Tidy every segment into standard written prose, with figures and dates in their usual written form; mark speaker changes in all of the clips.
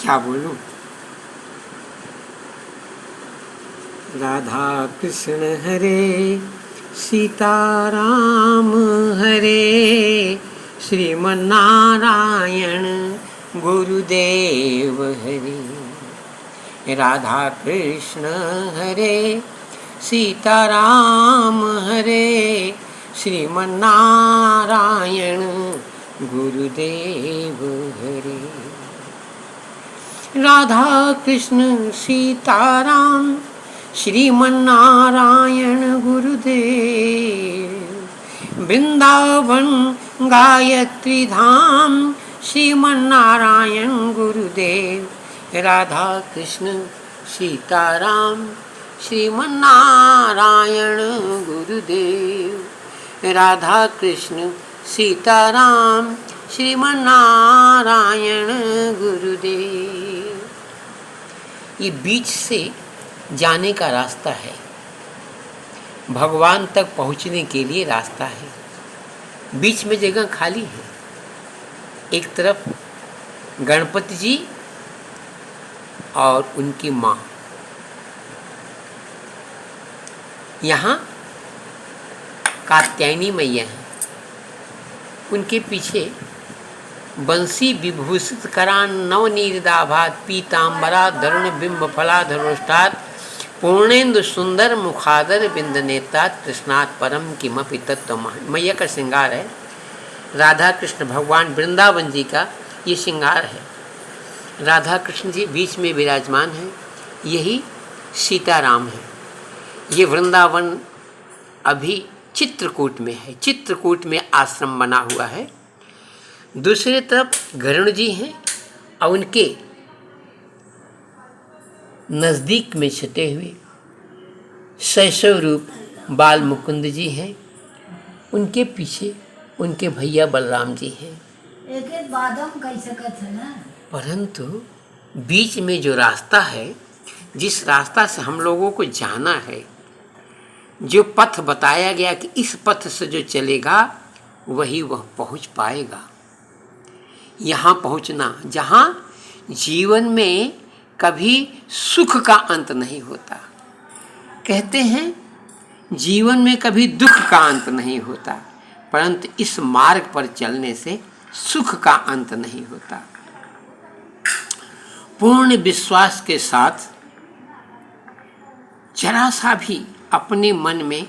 Speaker 1: क्या बोलूं। राधा कृष्ण हरे सीताराम हरे श्रीमन्नारायण गुरुदेव हरे। राधा कृष्ण हरे सीताराम हरे श्रीमन्नारायण गुरुदेव हरे। राधा कृष्ण सीताराम श्रीमन्नारायण गुरुदेव। वृंदावन गायत्री धाम श्रीमन्नारायण गुरुदेव। राधा कृष्ण सीताराम श्रीमन्नारायण गुरुदेव। राधा कृष्ण सीताराम श्रीमन्नारायण गुरुदेव। ये बीच से जाने का रास्ता है, भगवान तक पहुंचने के लिए रास्ता है। बीच में जगह खाली है। एक तरफ गणपति जी और उनकी माँ, यहाँ कात्यायनी मैया हैं, उनके पीछे बंसी विभूषित करान नवनीरदाभात पीतांबरा धरुण बिंब फलाधरोष्टात् पूर्णेन्दु सुंदर मुखादर बिंद नेतात कृष्णात् परम किमपि तत्व। मैया का श्रृंगार है। राधा कृष्ण भगवान वृंदावन जी का ये श्रृंगार है। राधा कृष्ण जी बीच में विराजमान है, यही सीताराम है। ये वृंदावन अभी चित्रकूट में है, चित्रकूट में आश्रम बना हुआ है। दूसरी तरफ गरुड़ जी हैं और उनके नज़दीक में छटे हुए शैशव रूप बाल मुकुंद जी हैं। उनके पीछे उनके भैया बलराम जी हैं।
Speaker 2: एक बात हम कह सकते हैं ना,
Speaker 1: परंतु बीच में जो रास्ता है, जिस रास्ता से हम लोगों को जाना है, जो पथ बताया गया कि इस पथ से जो चलेगा वही वह पहुंच पाएगा। यहाँ पहुंचना जहाँ जीवन में कभी सुख का अंत नहीं होता। कहते हैं जीवन में कभी दुख का अंत नहीं होता, परंतु इस मार्ग पर चलने से सुख का अंत नहीं होता। पूर्ण विश्वास के साथ जरा सा भी अपने मन में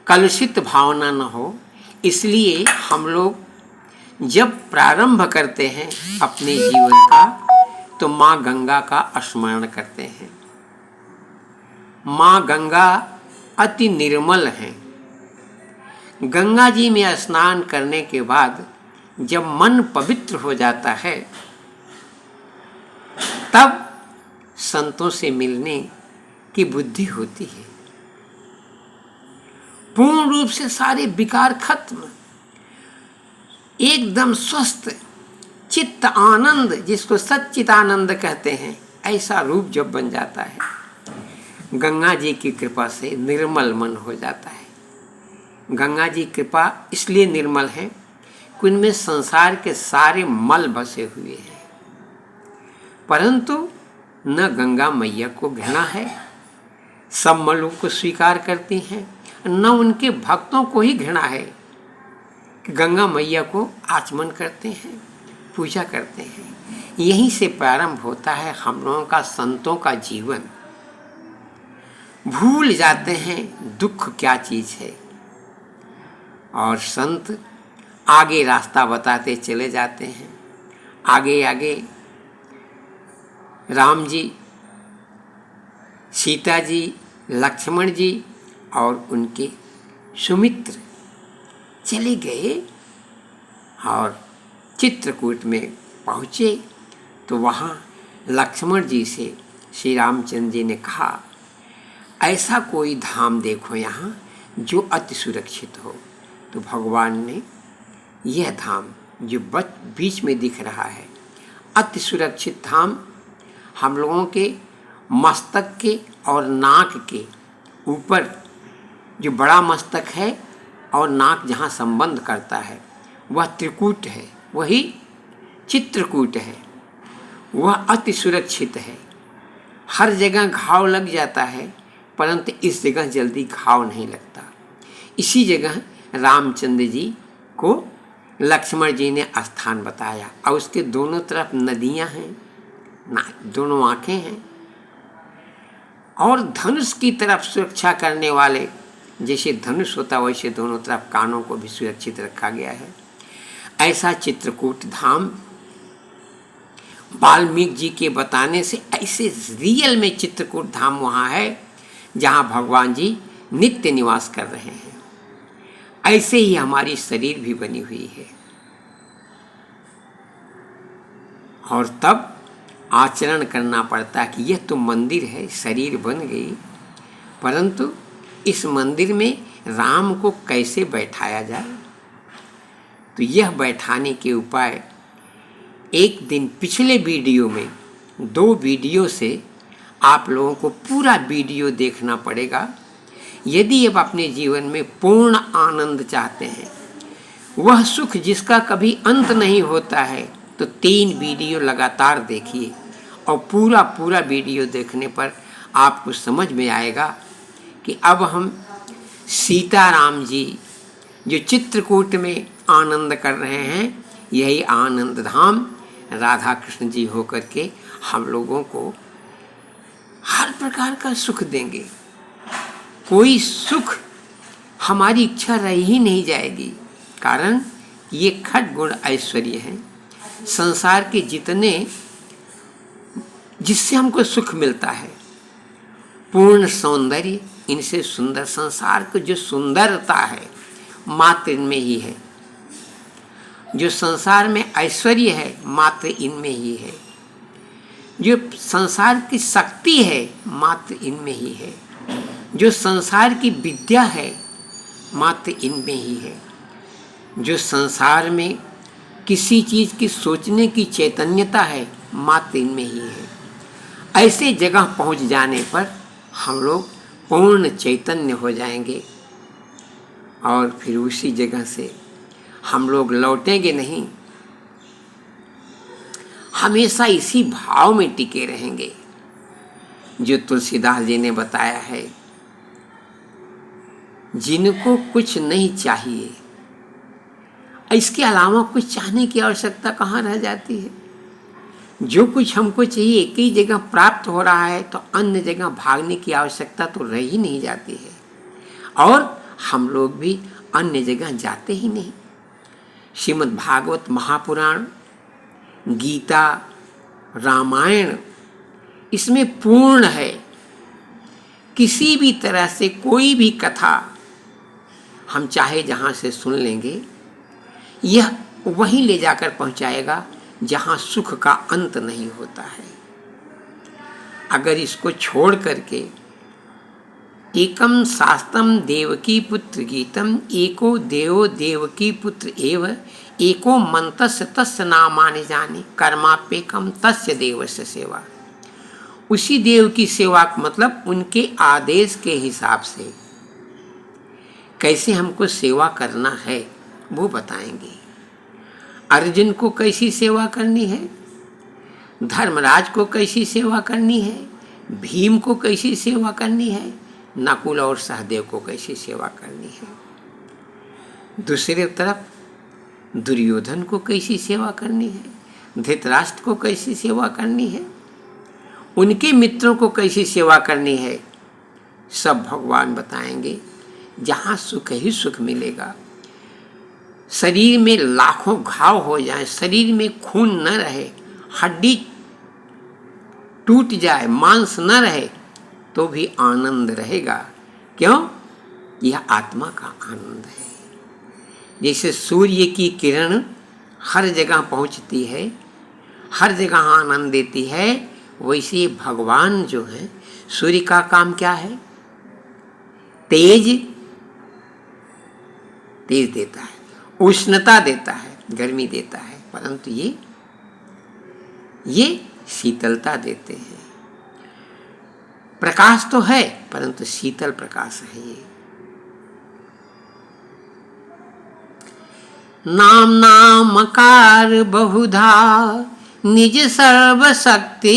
Speaker 1: कलुषित भावना न हो, इसलिए हम लोग जब प्रारंभ करते हैं अपने जीवन का तो माँ गंगा का स्मरण करते हैं। माँ गंगा अति निर्मल हैं। गंगा जी में स्नान करने के बाद जब मन पवित्र हो जाता है, तब संतों से मिलने की बुद्धि होती है। पूर्ण रूप से सारे विकार खत्म, एकदम स्वस्थ चित्त आनंद, जिसको सच्चित आनंद कहते हैं, ऐसा रूप जब बन जाता है, गंगा जी की कृपा से निर्मल मन हो जाता है। गंगा जी कृपा इसलिए निर्मल है कि उनमें संसार के सारे मल बसे हुए हैं। परंतु न गंगा मैया को घृणा है, सब मलों को स्वीकार करती हैं, न उनके भक्तों को ही घृणा है कि गंगा मैया को आचमन करते हैं, पूजा करते हैं। यहीं से प्रारंभ होता है हम लोगों का, संतों का जीवन। भूल जाते हैं दुख क्या चीज़ है, और संत आगे रास्ता बताते चले जाते हैं। आगे आगे राम जी, सीता जी, लक्ष्मण जी और उनके सुमित्र चले गए और चित्रकूट में पहुँचे तो वहाँ लक्ष्मण जी से श्री रामचंद्र जी ने कहा, ऐसा कोई धाम देखो यहाँ जो अति सुरक्षित हो। तो भगवान ने यह धाम जो बीच में दिख रहा है, अति सुरक्षित धाम, हम लोगों के मस्तक के और नाक के ऊपर जो बड़ा मस्तक है और नाक जहाँ संबंध करता है वह त्रिकूट है, वही चित्रकूट है। वह अति सुरक्षित है। हर जगह घाव लग जाता है, परंतु इस जगह जल्दी घाव नहीं लगता। इसी जगह रामचंद्र जी को लक्ष्मण जी ने स्थान बताया, और उसके दोनों तरफ नदियां हैं, दोनों आंखें हैं, और धनुष की तरफ सुरक्षा करने वाले, जैसे धनुष होता वैसे दोनों तरफ कानों को भी सुरक्षित रखा गया है। ऐसा चित्रकूट धाम वाल्मीकि जी के बताने से ऐसे रियल में चित्रकूट धाम वहाँ है जहाँ भगवान जी नित्य निवास कर रहे हैं। ऐसे ही हमारी शरीर भी बनी हुई है, और तब आचरण करना पड़ता है कि यह तो मंदिर है, शरीर बन गई, परंतु इस मंदिर में राम को कैसे बैठाया जाए। तो यह बैठाने के उपाय एक दिन पिछले वीडियो में 2 वीडियो से आप लोगों को पूरा वीडियो देखना पड़ेगा। यदि आप अपने जीवन में पूर्ण आनंद चाहते हैं, वह सुख जिसका कभी अंत नहीं होता है, तो 3 वीडियो लगातार देखिए, और पूरा वीडियो देखने पर आपको समझ में आएगा कि अब हम सीताराम जी जो चित्रकूट में आनंद कर रहे हैं, यही आनंद धाम राधा कृष्ण जी होकर के हम लोगों को हर प्रकार का सुख देंगे। कोई सुख हमारी इच्छा रह ही नहीं जाएगी, कारण ये खट गुण ऐश्वर्य है। संसार के जितने जिससे हमको सुख मिलता है, पूर्ण सौंदर्य, इनसे सुंदर संसार को जो सुंदरता है मात्र इनमें ही है। जो संसार में ऐश्वर्य है मात्र इनमें ही है। जो संसार की शक्ति है मात्र इनमें ही है। जो संसार की विद्या है मात्र इनमें ही है। जो संसार में किसी चीज़ की सोचने की चैतन्यता है मात्र इनमें ही है। ऐसे जगह पहुंच जाने पर हम लोग पूर्ण चैतन्य हो जाएंगे, और फिर उसी जगह से हम लोग लौटेंगे नहीं, हमेशा इसी भाव में टिके रहेंगे जो तुलसीदास जी ने बताया है। जिनको कुछ नहीं चाहिए, इसके अलावा कुछ चाहने की आवश्यकता कहाँ रह जाती है। जो कुछ हमको चाहिए एक ही जगह प्राप्त हो रहा है, तो अन्य जगह भागने की आवश्यकता तो रह ही नहीं जाती है, और हम लोग भी अन्य जगह जाते ही नहीं। श्रीमद् भागवत महापुराण, गीता, रामायण इसमें पूर्ण है। किसी भी तरह से कोई भी कथा हम चाहे जहाँ से सुन लेंगे, यह वहीं ले जाकर पहुँचाएगा जहाँ सुख का अंत नहीं होता है। अगर इसको छोड़ करके एकम शास्त्रम देवकी पुत्र गीतम, एको देवो देवकी पुत्र एव, एको मंतस्य तस्य नामानि जाने, कर्माप्येकम तस्य देवस्य सेवा। उसी देव की सेवा मतलब उनके आदेश के हिसाब से कैसे हमको सेवा करना है वो बताएंगे। अर्जुन को कैसी सेवा करनी है, धर्मराज को कैसी सेवा करनी है, भीम को कैसी सेवा करनी है, नकुल और सहदेव को कैसी सेवा करनी है। दूसरी तरफ दुर्योधन को कैसी सेवा करनी है, धृतराष्ट्र को कैसी सेवा करनी है, उनके मित्रों को कैसी सेवा करनी है, सब भगवान बताएंगे। जहाँ सुख ही सुख मिलेगा। शरीर में लाखों घाव हो जाए, शरीर में खून न रहे, हड्डी टूट जाए, मांस न रहे, तो भी आनंद रहेगा। क्यों? यह आत्मा का आनंद है। जैसे सूर्य की किरण हर जगह पहुंचती है, हर जगह आनंद देती है, वैसे भगवान जो है, सूर्य का काम क्या है? तेज देता है, उष्णता देता है, गर्मी देता है, परंतु ये शीतलता देते हैं। प्रकाश तो है परंतु शीतल प्रकाश है ये। नाम नामकार बहुधा निज सर्वशक्ति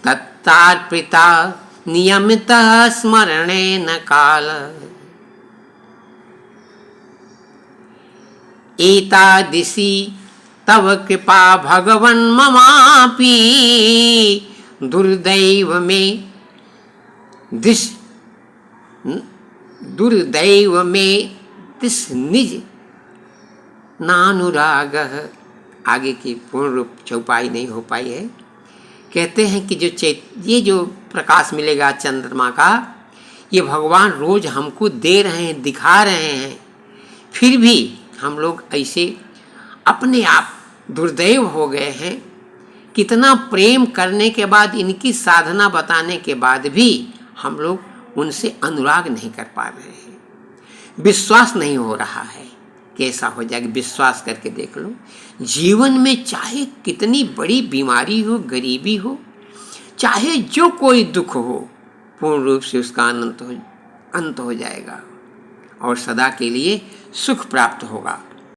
Speaker 1: तत्तार्पिता नियमित स्मरणे न काल। एतादृशी तव कृपा भगवन् ममापि दुर्दैव में दिस निज नानुराग। आगे की पूर्ण रूप चौपाई नहीं हो पाई है। कहते हैं कि ये जो प्रकाश मिलेगा चंद्रमा का, ये भगवान रोज हमको दे रहे हैं, दिखा रहे हैं, फिर भी हम लोग ऐसे अपने आप दुर्दैव हो गए हैं। कितना प्रेम करने के बाद, इनकी साधना बताने के बाद भी हम लोग उनसे अनुराग नहीं कर पा रहे हैं। विश्वास नहीं हो रहा है। कैसा हो जाएगा? विश्वास करके देख लो। जीवन में चाहे कितनी बड़ी बीमारी हो, गरीबी हो, चाहे जो कोई दुख हो, पूर्ण रूप से उसका अंत हो जाएगा और सदा के लिए सुख प्राप्त होगा।